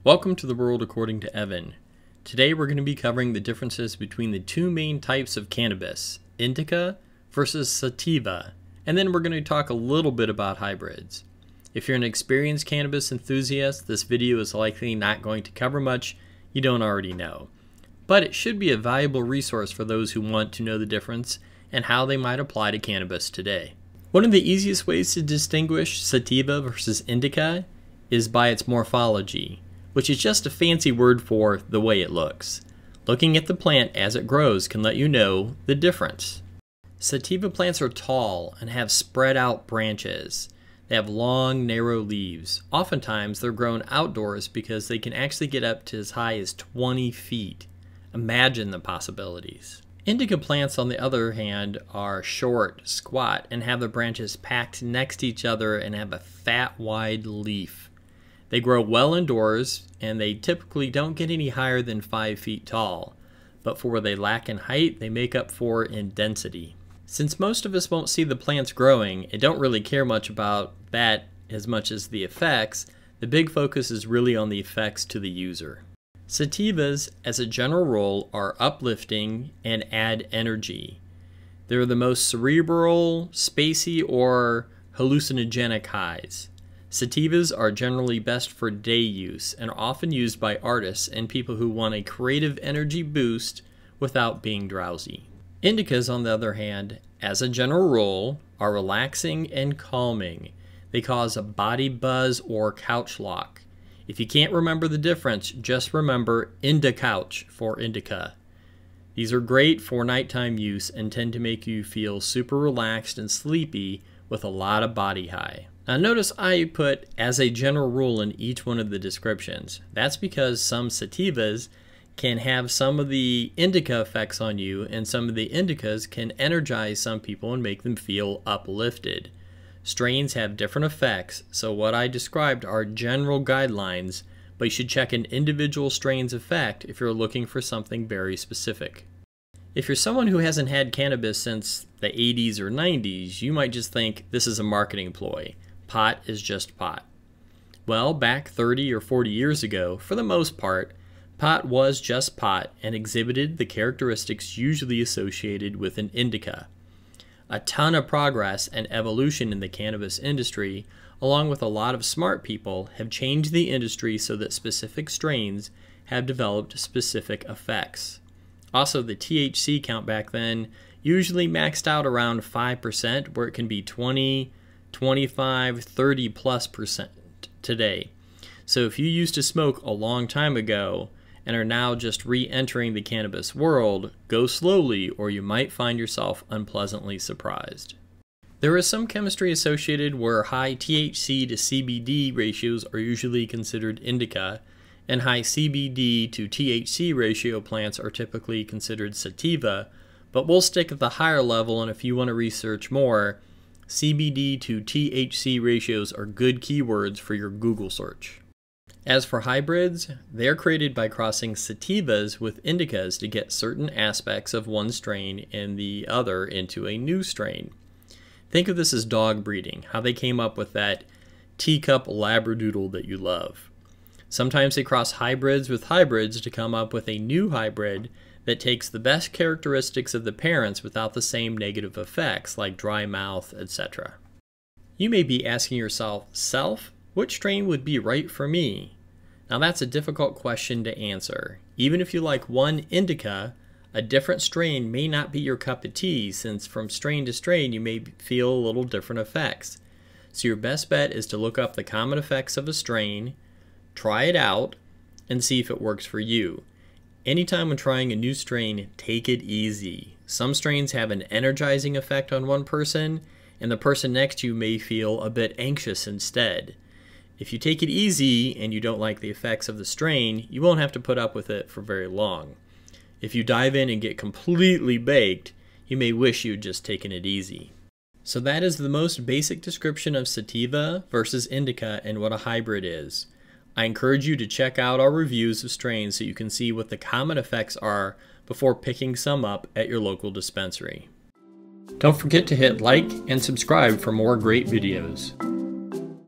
Welcome to the world according to Evan. Today we're going to be covering the differences between the two main types of cannabis, Indica versus Sativa, and then we're going to talk a little bit about hybrids. If you're an experienced cannabis enthusiast, this video is likely not going to cover much you don't already know. But it should be a valuable resource for those who want to know the difference and how they might apply to cannabis today. One of the easiest ways to distinguish Sativa versus Indica is by its morphology, which is just a fancy word for the way it looks. Looking at the plant as it grows can let you know the difference. Sativa plants are tall and have spread out branches. They have long, narrow leaves. Oftentimes they're grown outdoors because they can actually get up to as high as 20 feet. Imagine the possibilities. Indica plants, on the other hand, are short, squat, and have the branches packed next to each other and have a fat, wide leaf. They grow well indoors, and they typically don't get any higher than 5 feet tall, but for where they lack in height, they make up for in density. Since most of us won't see the plants growing and don't really care much about that as much as the effects, the big focus is really on the effects to the user. Sativas, as a general rule, are uplifting and add energy. They're the most cerebral, spacey, or hallucinogenic highs. Sativas are generally best for day use and are often used by artists and people who want a creative energy boost without being drowsy. Indicas, on the other hand, as a general rule, are relaxing and calming. They cause a body buzz or couch lock. If you can't remember the difference, just remember Couch for Indica. These are great for nighttime use and tend to make you feel super relaxed and sleepy with a lot of body high. Now notice I put as a general rule in each one of the descriptions. That's because some sativas can have some of the indica effects on you, and some of the indicas can energize some people and make them feel uplifted. Strains have different effects, so what I described are general guidelines, but you should check an individual strain's effect if you're looking for something very specific. If you're someone who hasn't had cannabis since the 80s or 90s, you might just think this is a marketing ploy. Pot is just pot. Well, back 30 or 40 years ago, for the most part, pot was just pot and exhibited the characteristics usually associated with an indica. A ton of progress and evolution in the cannabis industry, along with a lot of smart people, have changed the industry so that specific strains have developed specific effects. Also, the THC count back then usually maxed out around 5%, where it can be 20, 25, 30+% today. So if you used to smoke a long time ago and are now just re-entering the cannabis world, go slowly or you might find yourself unpleasantly surprised. There is some chemistry associated where high THC to CBD ratios are usually considered indica, and high CBD to THC ratio plants are typically considered sativa, but we'll stick at the higher level, and if you want to research more, CBD to THC ratios are good keywords for your Google search. As for hybrids, they're created by crossing sativas with indicas to get certain aspects of one strain and the other into a new strain. Think of this as dog breeding, how they came up with that teacup labradoodle that you love. Sometimes they cross hybrids with hybrids to come up with a new hybrid that takes the best characteristics of the parents without the same negative effects like dry mouth, etc. You may be asking yourself, which strain would be right for me? Now that's a difficult question to answer. Even if you like one indica, a different strain may not be your cup of tea, since from strain to strain you may feel a little different effects. So your best bet is to look up the common effects of a strain, try it out, and see if it works for you. Anytime when trying a new strain, take it easy. Some strains have an energizing effect on one person, and the person next to you may feel a bit anxious instead. If you take it easy and you don't like the effects of the strain, you won't have to put up with it for very long. If you dive in and get completely baked, you may wish you'd just taken it easy. So that is the most basic description of sativa versus indica and what a hybrid is. I encourage you to check out our reviews of strains so you can see what the common effects are before picking some up at your local dispensary. Don't forget to hit like and subscribe for more great videos.